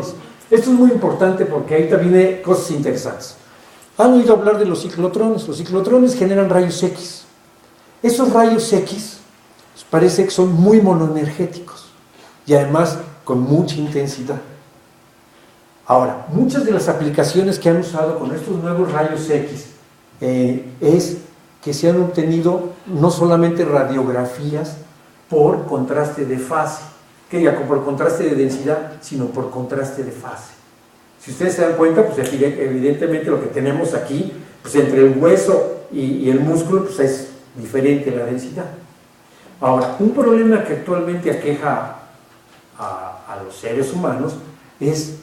ciclotrones. Esto es muy importante porque ahorita viene cosas interesantes. ¿Han oído hablar de los ciclotrones? Los ciclotrones generan rayos X. Esos rayos X parece que son muy monoenergéticos y además con mucha intensidad. Ahora, muchas de las aplicaciones que han usado con estos nuevos rayos X es que se han obtenido no solamente radiografías por contraste de fase, que diga por contraste de densidad, sino por contraste de fase. Si ustedes se dan cuenta, pues evidentemente lo que tenemos aquí, pues entre el hueso y el músculo, pues es diferente la densidad. Ahora, un problema que actualmente aqueja a los seres humanos es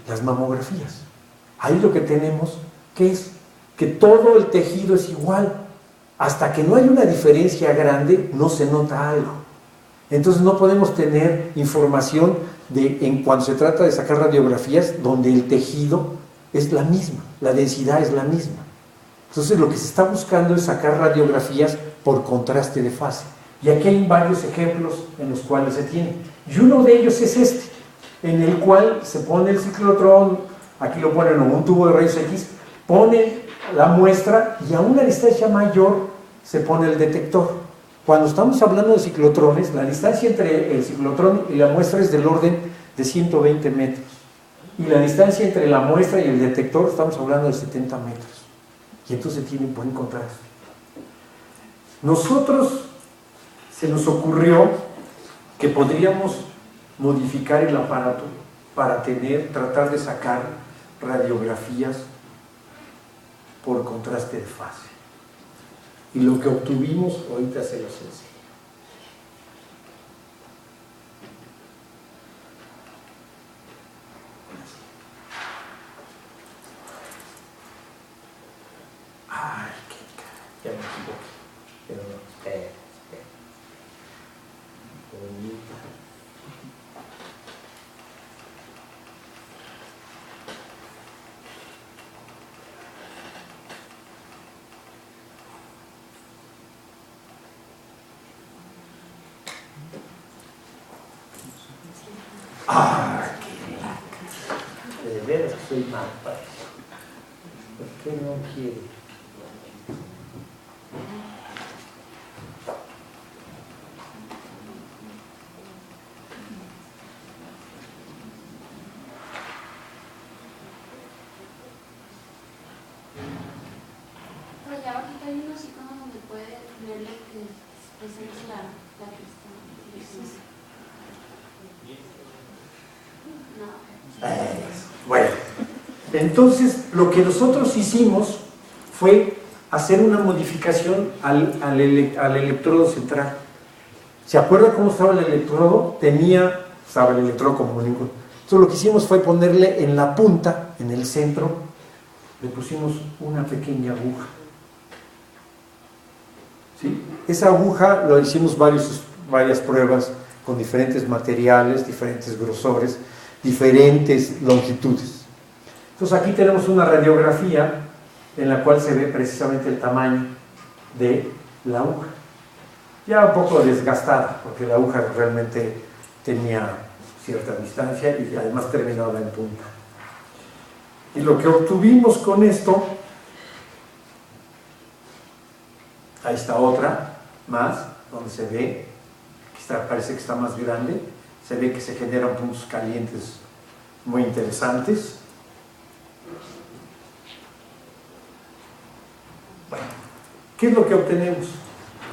las mamografías. Ahí lo que tenemos que es que todo el tejido es igual. Hasta que no hay una diferencia grande, no se nota algo. Entonces no podemos tener información cuando se trata de sacar radiografías donde el tejido es la misma, la densidad es la misma. Entonces lo que se está buscando es sacar radiografías por contraste de fase. Y aquí hay varios ejemplos en los cuales se tiene. Y uno de ellos es este, en el cual se pone el ciclotrón, aquí lo ponen en un tubo de rayos X, pone la muestra y a una distancia mayor se pone el detector. Cuando estamos hablando de ciclotrones, la distancia entre el ciclotrón y la muestra es del orden de 120 metros. Y la distancia entre la muestra y el detector estamos hablando de 70 metros. Y entonces tiene un buen contraste. Nosotros se nos ocurrió que podríamos modificar el aparato para tratar de sacar radiografías por contraste de fase. Y lo que obtuvimos, ahorita se los enseño. Ay, ya me equivoqué. Pero no, espera. Bonita. ¡Ah, qué! De veras que soy mal para eso. ¿Por qué no quiere? Pues ya aquí hay unos iconos donde puede verle que es la que está. Bueno, entonces lo que nosotros hicimos fue hacer una modificación al electrodo central. ¿Se acuerda cómo estaba el electrodo? Estaba el electrodo como único. Entonces lo que hicimos fue ponerle en la punta, en el centro, le pusimos una pequeña aguja. ¿Sí? Esa aguja lo hicimos varias pruebas con diferentes materiales, diferentes grosores, diferentes longitudes. Entonces aquí tenemos una radiografía en la cual se ve precisamente el tamaño de la aguja. Ya un poco desgastada, porque la aguja realmente tenía cierta distancia y además terminaba en punta. Y lo que obtuvimos con esto, ahí está otra más, donde se ve, parece que está más grande, se ve que se generan puntos calientes muy interesantes. Bueno, ¿qué es lo que obtenemos?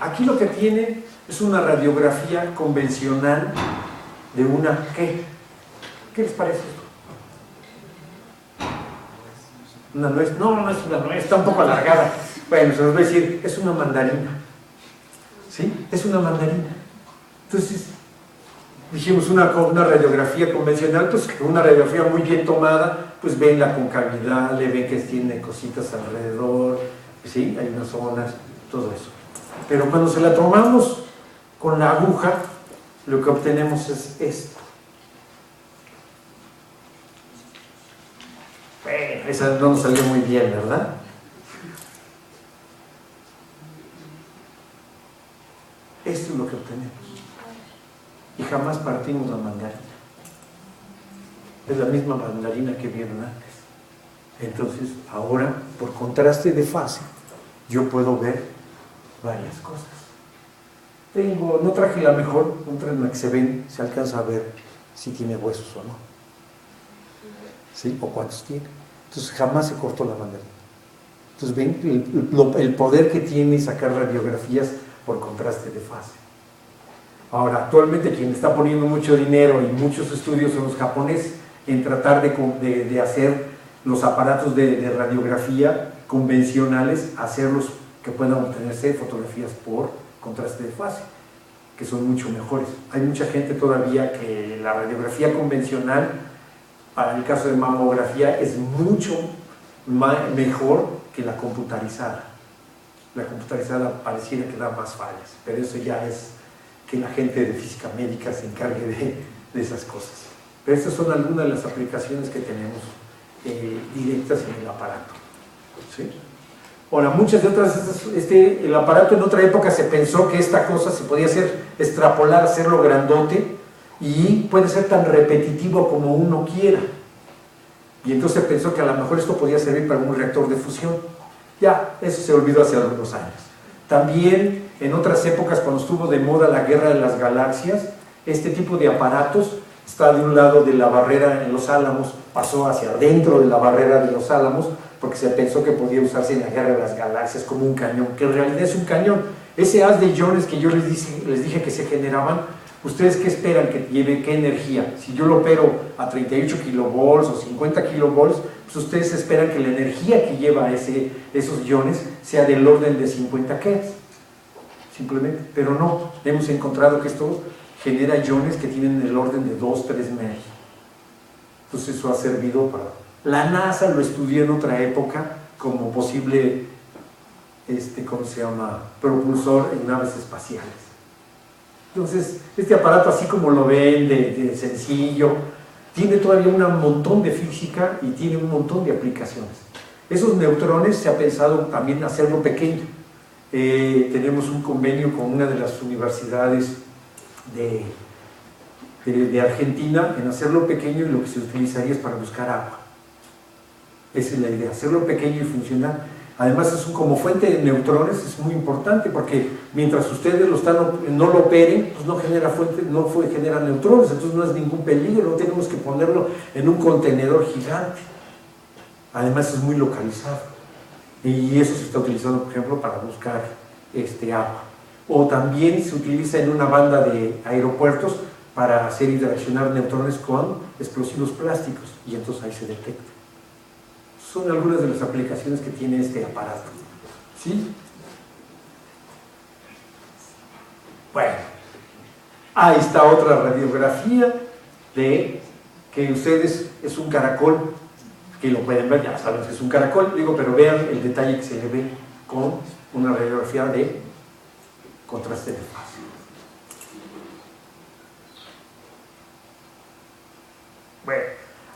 Aquí lo que tienen es una radiografía convencional de una ¿qué? ¿Qué les parece esto? ¿Una nuez? No, no es una nuez, está un poco alargada. Bueno, se nos va a decir, es una mandarina. ¿Sí? Es una mandarina. Entonces, dijimos una radiografía convencional, pues una radiografía muy bien tomada, pues ven la concavidad, le ven que tiene cositas alrededor, ¿sí? Hay unas zonas, todo eso. Pero cuando se la tomamos con la aguja, lo que obtenemos es esto. Bueno, esa no nos salió muy bien, ¿verdad? Esto es lo que obtenemos. Y jamás partimos la mandarina. Es la misma mandarina que vieron antes. Entonces, ahora, por contraste de fase, yo puedo ver varias cosas. No traje la mejor, otra en la que se alcanza a ver si tiene huesos o no. ¿Sí? O cuántos tiene. Entonces, jamás se cortó la mandarina. Entonces, ven el poder que tiene sacar radiografías por contraste de fase. Ahora, actualmente quien está poniendo mucho dinero y muchos estudios son los japoneses en tratar de hacer los aparatos de radiografía convencionales, hacerlos que puedan obtenerse fotografías por contraste de fase, que son mucho mejores. Hay mucha gente todavía que la radiografía convencional, para el caso de mamografía, es mucho mejor que la computarizada. La computarizada pareciera que da más fallas, pero eso ya es que la gente de física médica se encargue de esas cosas. Pero estas son algunas de las aplicaciones que tenemos directas en el aparato. ¿Sí? Ahora, muchas de otras, el aparato en otra época se pensó que esta cosa se podía extrapolar, hacerlo grandote, y puede ser tan repetitivo como uno quiera. Y entonces se pensó que a lo mejor esto podía servir para un reactor de fusión. Ya, eso se olvidó hace algunos años. También en otras épocas, cuando estuvo de moda la guerra de las galaxias, este tipo de aparatos está de un lado de la barrera en Los Álamos, pasó hacia adentro de la barrera de Los Álamos, porque se pensó que podía usarse en la guerra de las galaxias como un cañón, que en realidad es un cañón. Ese haz de iones que yo les dije que se generaban, ¿ustedes qué esperan que lleve? ¿Qué energía? Si yo lo opero a 38 kilovolts o 50 kilovolts, pues ustedes esperan que la energía que lleva esos iones sea del orden de 50 keV, simplemente. Pero no, hemos encontrado que esto genera iones que tienen el orden de 2-3 MeV. Entonces eso ha servido para... La NASA lo estudió en otra época como posible, ¿cómo se llama?, propulsor en naves espaciales. Entonces, este aparato, así como lo ven, de sencillo, tiene todavía un montón de física y tiene un montón de aplicaciones. Esos neutrones se ha pensado también hacerlo pequeño. Tenemos un convenio con una de las universidades de Argentina en hacerlo pequeño, y lo que se utilizaría es para buscar agua. Esa es la idea, hacerlo pequeño y funcional. Además, como fuente de neutrones es muy importante, porque mientras ustedes no lo operen, pues no genera neutrones, entonces no es ningún peligro, no tenemos que ponerlo en un contenedor gigante. Además es muy localizado, y eso se está utilizando, por ejemplo, para buscar agua. O también se utiliza en una banda de aeropuertos para hacer interaccionar neutrones con explosivos plásticos, y entonces ahí se detecta. Son algunas de las aplicaciones que tiene este aparato. ¿Sí? Bueno, ahí está otra radiografía de que ustedes, es un caracol, que lo pueden ver, ya saben que es un caracol, pero vean el detalle que se le ve con una radiografía de contraste de fase. Bueno,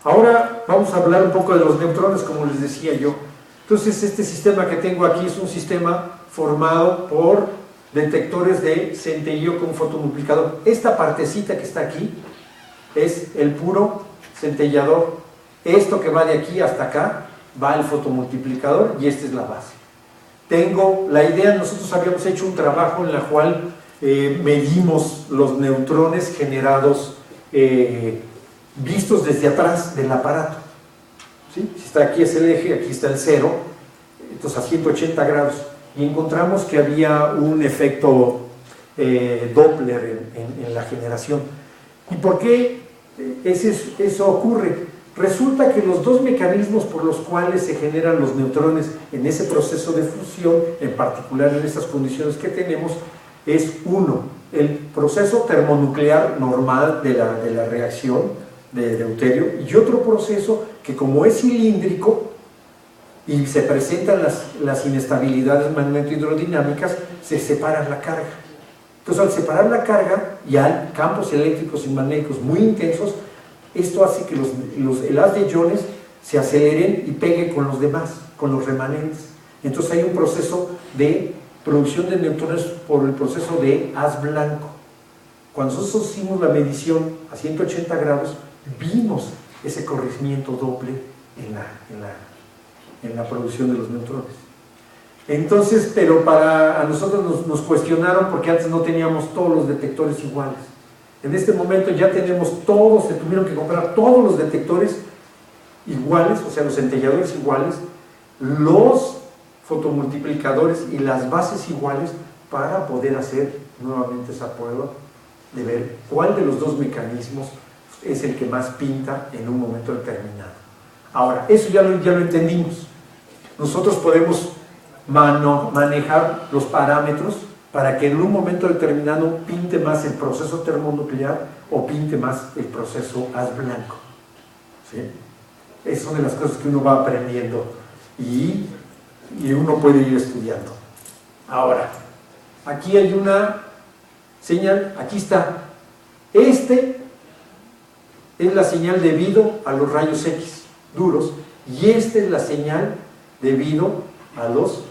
ahora vamos a hablar un poco de los neutrones, como les decía yo. Entonces, este sistema que tengo aquí es un sistema formado por detectores de centelleo con fotomultiplicador. Esta partecita que está aquí es el puro centellador. Esto que va de aquí hasta acá va el fotomultiplicador, y esta es la base. Nosotros habíamos hecho un trabajo en el cual medimos los neutrones generados vistos desde atrás del aparato. ¿Sí? Si está aquí es el eje, aquí está el cero, entonces a 180 grados, y encontramos que había un efecto Doppler en la generación. ¿Y por qué eso ocurre? Resulta que los dos mecanismos por los cuales se generan los neutrones en ese proceso de fusión, en particular en estas condiciones que tenemos, es uno, el proceso termonuclear normal de la reacción de deuterio, y otro proceso que, como es cilíndrico y se presentan las inestabilidades magneto-hidrodinámicas, se separa la carga. Entonces, al separar la carga y hay campos eléctricos y magnéticos muy intensos, esto hace que el haz de iones se aceleren y pegue con los demás, con los remanentes. Entonces hay un proceso de producción de neutrones por el proceso de haz blanco. Cuando nosotros hicimos la medición a 180 grados, vimos ese corregimiento doble en la producción de los neutrones. Entonces, pero a nosotros nos cuestionaron porque antes no teníamos todos los detectores iguales. En este momento ya tenemos todos, se tuvieron que comprar todos los detectores iguales, o sea, los centelladores iguales, los fotomultiplicadores y las bases iguales para poder hacer nuevamente esa prueba de ver cuál de los dos mecanismos es el que más pinta en un momento determinado. Ahora, eso ya lo entendimos. Nosotros podemos manejar los parámetros para que en un momento determinado pinte más el proceso termonuclear o pinte más el proceso haz blanco. ¿Sí? Esas son de las cosas que uno va aprendiendo y uno puede ir estudiando. Ahora, aquí hay una señal, aquí está. Este es la señal debido a los rayos X duros y esta es la señal debido a los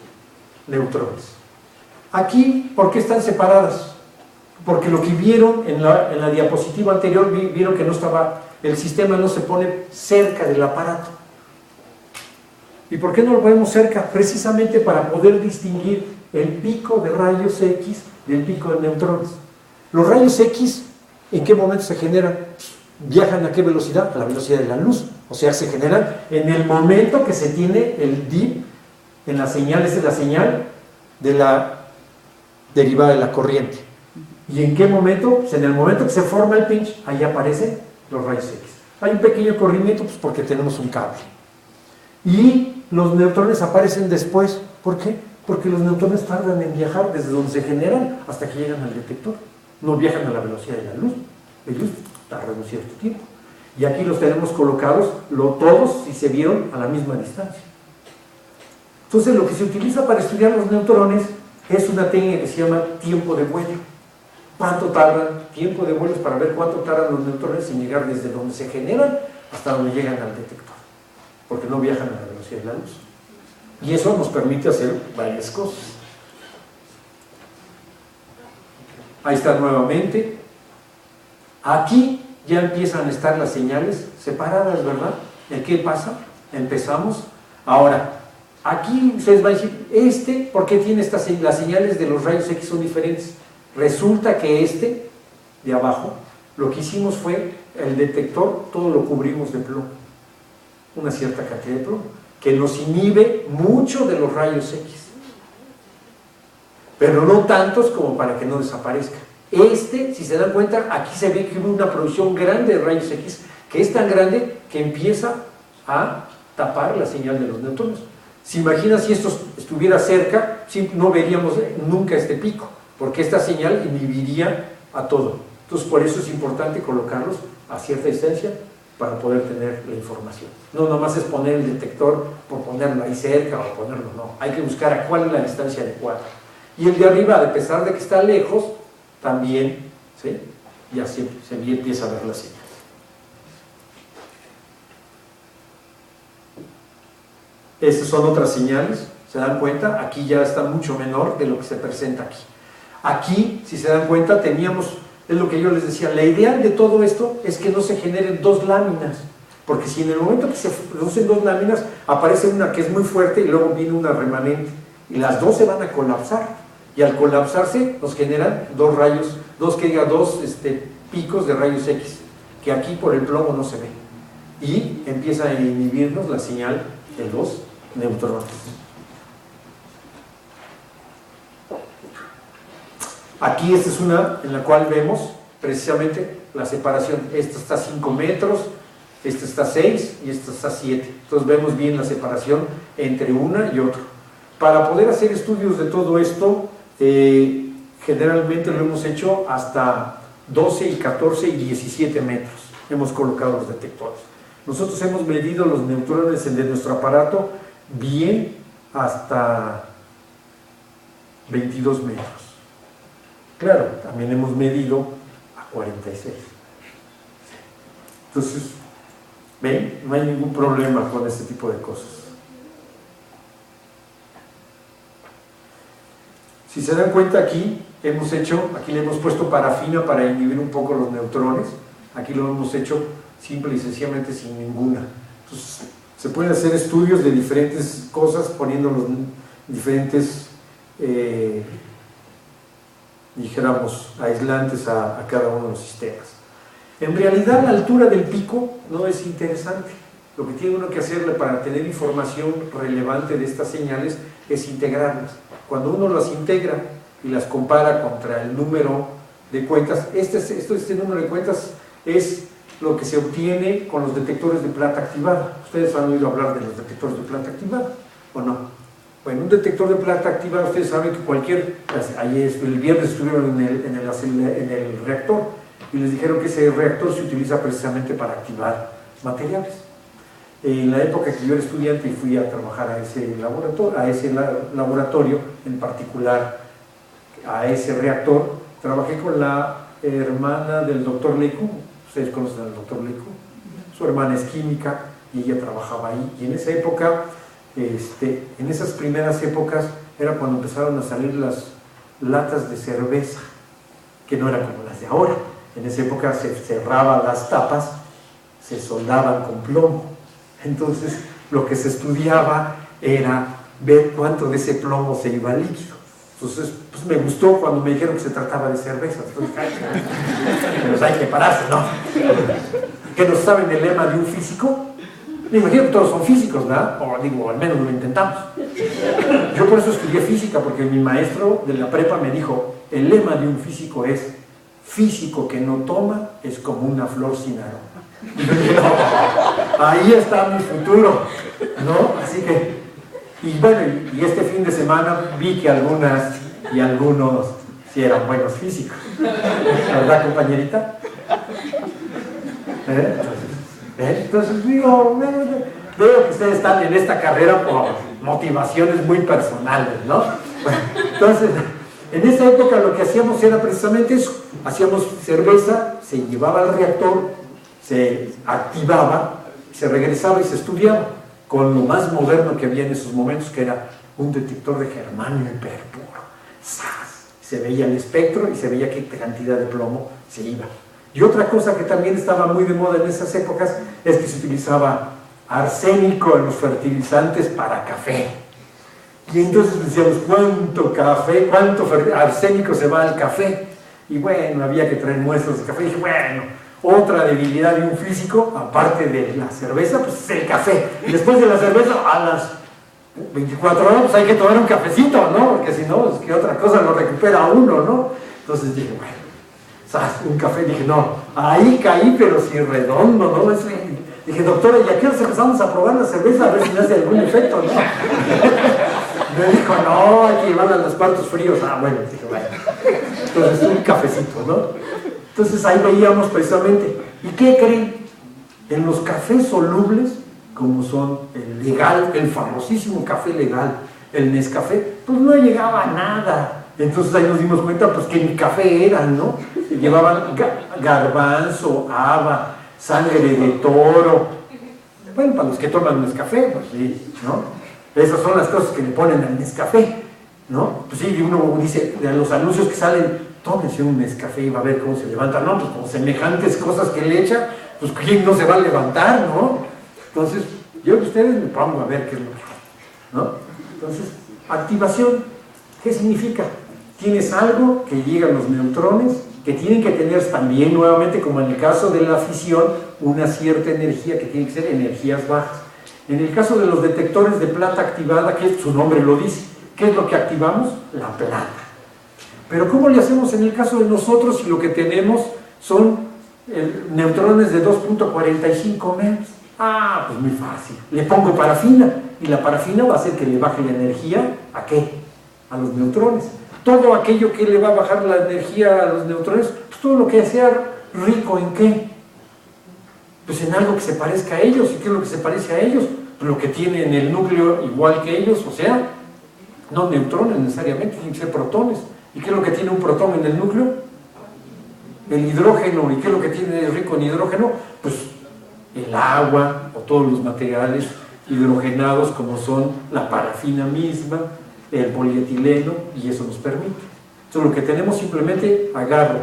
neutrones. Aquí, ¿por qué están separadas? Porque lo que vieron en la diapositiva anterior, vieron que no estaba, el sistema no se pone cerca del aparato. ¿Y por qué no lo ponemos cerca? Precisamente para poder distinguir el pico de rayos X del pico de neutrones. Los rayos X, ¿en qué momento se generan? ¿Viajan a qué velocidad? A la velocidad de la luz. O sea, se generan en el momento que se tiene el dip en la señal, esa es la señal de la derivada de la corriente. ¿Y en qué momento? Pues en el momento que se forma el pinch, ahí aparecen los rayos X. Hay un pequeño corrimiento, pues porque tenemos un cable. Y los neutrones aparecen después. ¿Por qué? Porque los neutrones tardan en viajar desde donde se generan hasta que llegan al detector. No viajan a la velocidad de la luz. Ellos tardan un cierto tiempo. Y aquí los tenemos colocados, todos, si se vieron, a la misma distancia. Entonces, lo que se utiliza para estudiar los neutrones es una técnica que se llama tiempo de vuelo. ¿Cuánto tardan? Tiempo de vuelo es para ver cuánto tardan los neutrones en llegar desde donde se generan hasta donde llegan al detector. Porque no viajan a la velocidad de la luz. Y eso nos permite hacer varias cosas. Ahí está nuevamente. Aquí ya empiezan a estar las señales separadas, ¿verdad? ¿De qué pasa? Empezamos. Ahora, aquí ustedes van a decir, ¿por qué tiene las señales de los rayos X son diferentes? Resulta que de abajo, lo que hicimos fue, el detector, todo lo cubrimos de plomo. Una cierta cantidad de plomo, que nos inhibe mucho de los rayos X. Pero no tantos como para que no desaparezca. Si se dan cuenta, aquí se ve que hubo una producción grande de rayos X, que es tan grande que empieza a tapar la señal de los neutrones. ¿Se imagina si esto estuviera cerca? No veríamos nunca este pico, porque esta señal inhibiría a todo. Entonces, por eso es importante colocarlos a cierta distancia para poder tener la información. No nomás es poner el detector por ponerlo ahí cerca o ponerlo, no. Hay que buscar a cuál es la distancia adecuada. Y el de arriba, a pesar de que está lejos, también, ¿sí? Ya se empieza a ver la señal. Estas son otras señales, ¿se dan cuenta? Aquí ya está mucho menor de lo que se presenta aquí. Aquí, si se dan cuenta, es lo que yo les decía, la idea de todo esto es que no se generen dos láminas, porque si en el momento que se producen dos láminas, aparece una que es muy fuerte y luego viene una remanente, y las dos se van a colapsar, y al colapsarse nos generan dos picos de rayos X, que aquí por el plomo no se ve, y empieza a inhibirnos la señal de los neutrones. Aquí esta es una en la cual vemos precisamente la separación. Esta está a 5 metros, esta está a 6 y esta está a 7. Entonces vemos bien la separación entre una y otra. Para poder hacer estudios de todo esto, generalmente lo hemos hecho hasta 12 y 14 y 17 metros. Hemos colocado los detectores. Nosotros hemos medido los neutrones de nuestro aparato bien hasta 22 metros. Claro, también hemos medido a 46. Entonces, ¿ven? No hay ningún problema con este tipo de cosas. Si se dan cuenta aquí le hemos puesto parafina para inhibir un poco los neutrones. Aquí lo hemos hecho simple y sencillamente sin ninguna. Entonces, se pueden hacer estudios de diferentes cosas poniéndolos diferentes, dijéramos, aislantes a cada uno de los sistemas. En realidad, la altura del pico no es interesante. Lo que tiene uno que hacerle para tener información relevante de estas señales es integrarlas. Cuando uno las integra y las compara contra el número de cuentas, este número de cuentas es lo que se obtiene con los detectores de plata activada. Ustedes han oído hablar de los detectores de plata activada, ¿o no? Bueno, un detector de plata activada, ustedes saben que el viernes estuvieron en el reactor y les dijeron que ese reactor se utiliza precisamente para activar materiales. En la época que yo era estudiante y fui a trabajar a ese laboratorio, en particular a ese reactor, trabajé con la hermana del doctor Leicu. Ustedes conocen al doctor Leicu. Su hermana es química y ella trabajaba ahí. Y en esa época, en esas primeras épocas, era cuando empezaron a salir las latas de cerveza, que no eran como las de ahora. En esa época se cerraban las tapas, se soldaban con plomo. Entonces, lo que se estudiaba era ver cuánto de ese plomo se iba al líquido. Entonces, pues me gustó cuando me dijeron que se trataba de cerveza. Entonces, pero hay que pararse, ¿no? ¿Qué no saben el lema de un físico? Me imagino que todos son físicos, ¿verdad? O digo, al menos lo intentamos. Yo por eso estudié física, porque mi maestro de la prepa me dijo, el lema de un físico es, físico que no toma es como una flor sin aroma. Y yo dije, no, ahí está mi futuro, ¿no? Así que, y bueno, y este fin de semana vi que algunas y algunos sí eran buenos físicos, ¿verdad, compañerita? Entonces digo, veo que ustedes están en esta carrera por motivaciones muy personales, ¿no? Bueno, entonces, en esa época lo que hacíamos era precisamente eso, hacíamos cerveza, se llevaba al reactor, se activaba, se regresaba y se estudiaba con lo más moderno que había en esos momentos, que era un detector de germanio hiperpuro. ¡Sas! Se veía el espectro y se veía qué cantidad de plomo se iba. Y otra cosa que también estaba muy de moda en esas épocas es que se utilizaba arsénico en los fertilizantes para café. Y entonces decíamos, ¿cuánto café, cuánto arsénico se va al café? Y bueno, había que traer muestras de café. Y dije, bueno, otra debilidad de un físico, aparte de la cerveza, pues es el café. Y después de la cerveza, a las 24 horas, pues hay que tomar un cafecito, ¿no? Porque si no, es que otra cosa lo recupera uno, ¿no? Entonces dije, bueno, ¿sabes? Un café. Dije, no, ahí caí, pero sí redondo, ¿no? Dije, doctora, ¿y a qué hora empezamos a probar la cerveza? A ver si me hace algún efecto, ¿no? Me dijo, no, hay que llevarla a los cuartos fríos. Ah, bueno, dije, bueno. Entonces, un cafecito, ¿no? Entonces ahí veíamos precisamente, ¿y qué creen? En los cafés solubles, como son el legal, el famosísimo café legal, el Nescafé, pues no llegaba a nada. Entonces ahí nos dimos cuenta pues que ni café eran, ¿no? Llevaban garbanzo, haba, sangre de toro. Bueno, para los que toman Nescafé, pues sí, ¿no? Esas son las cosas que le ponen al Nescafé, ¿no? Pues sí, uno dice, de los anuncios que salen, tómense un Nescafé y va a ver cómo se levanta. No, pues con semejantes cosas que le echa, pues ¿quién no se va a levantar, no? Entonces, yo que ustedes me pongo a ver qué es lo que hay, ¿no? Entonces, activación, ¿qué significa? Tienes algo que llegan los neutrones, que tienen que tener también, nuevamente, como en el caso de la fisión, una cierta energía que tiene que ser energías bajas. En el caso de los detectores de plata activada, que su nombre lo dice, ¿qué es lo que activamos? La plata. Pero ¿cómo le hacemos en el caso de nosotros si lo que tenemos son neutrones de 2.45 metros? Ah, pues muy fácil. Le pongo parafina y la parafina va a hacer que le baje la energía, ¿a qué? A los neutrones. Todo aquello que le va a bajar la energía a los neutrones, pues todo lo que sea rico ¿en qué? Pues en algo que se parezca a ellos. ¿Y qué es lo que se parece a ellos? Pues lo que tiene en el núcleo igual que ellos, o sea, no neutrones necesariamente, tienen que ser protones. ¿Y qué es lo que tiene un protón en el núcleo? El hidrógeno. ¿Y qué es lo que tiene rico en hidrógeno? Pues el agua o todos los materiales hidrogenados como son la parafina misma, el polietileno, y eso nos permite. Entonces lo que tenemos simplemente agarro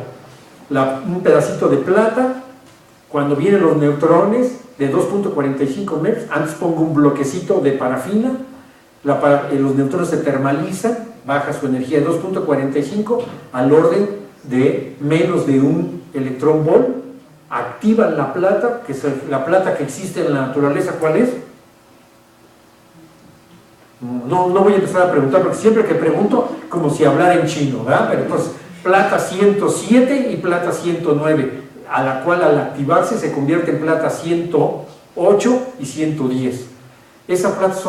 un pedacito de plata Cuando vienen los neutrones de 2.45 MeV, antes pongo un bloquecito de parafina, los neutrones se termalizan, baja su energía de 2.45 al orden de menos de un electrón volt, activan la plata, que es la plata que existe en la naturaleza. ¿Cuál es? No voy a empezar a preguntar, porque siempre que pregunto, como si hablara en chino, ¿verdad? Pero entonces, plata 107 y plata 109, a la cual al activarse se convierte en plata 108 y 110. Esas platas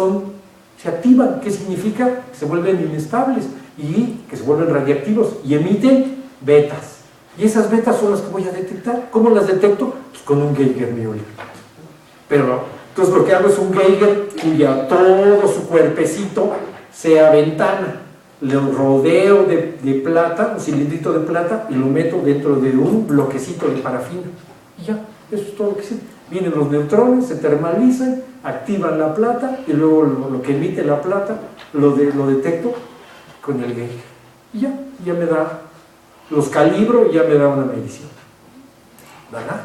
se activan. ¿Qué significa? Que se vuelven inestables y que se vuelven radiactivos y emiten betas. Y esas betas son las que voy a detectar. ¿Cómo las detecto? Pues con un Geiger Müller. Pero entonces lo que hago es un Geiger cuya todo su cuerpecito sea ventana. Lo rodeo de plata, un cilindrito de plata, y lo meto dentro de un bloquecito de parafina. Y ya, eso es todo lo que sirve. Vienen los neutrones, se termalizan, activan la plata, y luego lo que emite la plata lo detecto con el Geiger. Y ya me da, los calibro y ya me da una medición. ¿Verdad?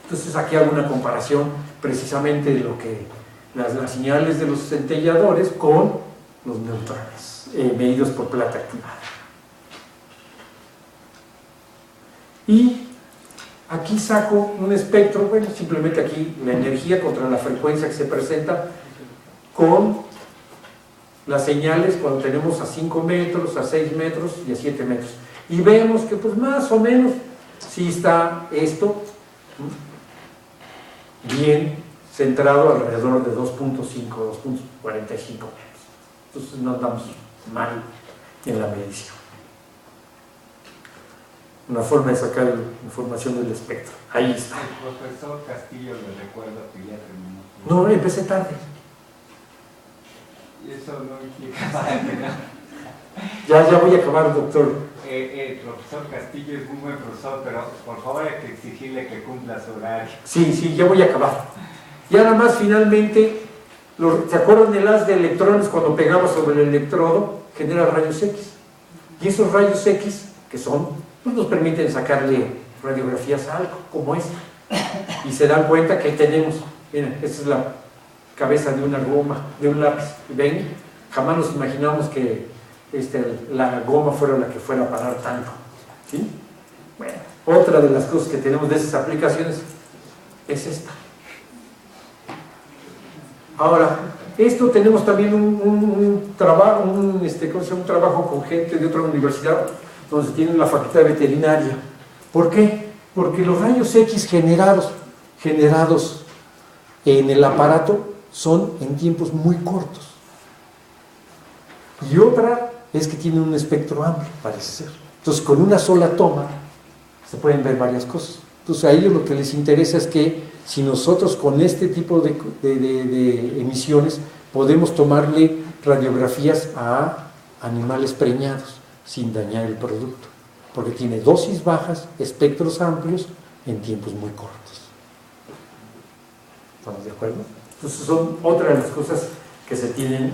Entonces aquí hago una comparación precisamente de lo que las señales de los centelladores con los neutrones. Medidos por plata activada. Y aquí saco un espectro, bueno, simplemente aquí la energía contra la frecuencia que se presenta con las señales cuando tenemos a 5 metros, a 6 metros y a 7 metros. Y vemos que pues más o menos sí está esto bien centrado alrededor de 2.5, 2.45 metros. Entonces no andamos mal en la medición. Una forma de sacar información del espectro. Ahí está. El profesor Castillo le recuerda que ya terminó. No, empecé tarde. Y eso no implica nada. Ya voy a acabar, doctor. El profesor Castillo es muy buen profesor, pero por favor hay que exigirle que cumpla su horario. Sí, ya voy a acabar. Y ahora más finalmente, ¿se acuerdan del haz de electrones cuando pegaba sobre el electrodo? Genera rayos X. Y esos rayos X, que pues nos permiten sacarle radiografías a algo, como esta. Y se dan cuenta que ahí tenemos, miren, esta es la cabeza de una goma, de un lápiz. ¿Ven? Jamás nos imaginamos que la goma fuera la que fuera a parar tanto. ¿Sí? Bueno, otra de las cosas que tenemos de esas aplicaciones es esta. Ahora, esto tenemos también un trabajo con gente de otra universidad donde tienen la facultad de veterinaria. ¿Por qué? Porque los rayos X generados en el aparato son en tiempos muy cortos. Y otra es que tienen un espectro amplio, parece ser. Entonces, con una sola toma se pueden ver varias cosas. Entonces, a ellos lo que les interesa es que si nosotros con este tipo de emisiones podemos tomarle radiografías a animales preñados sin dañar el producto, porque tiene dosis bajas, espectros amplios en tiempos muy cortos. ¿Estamos de acuerdo? Entonces son otra de las cosas que se tienen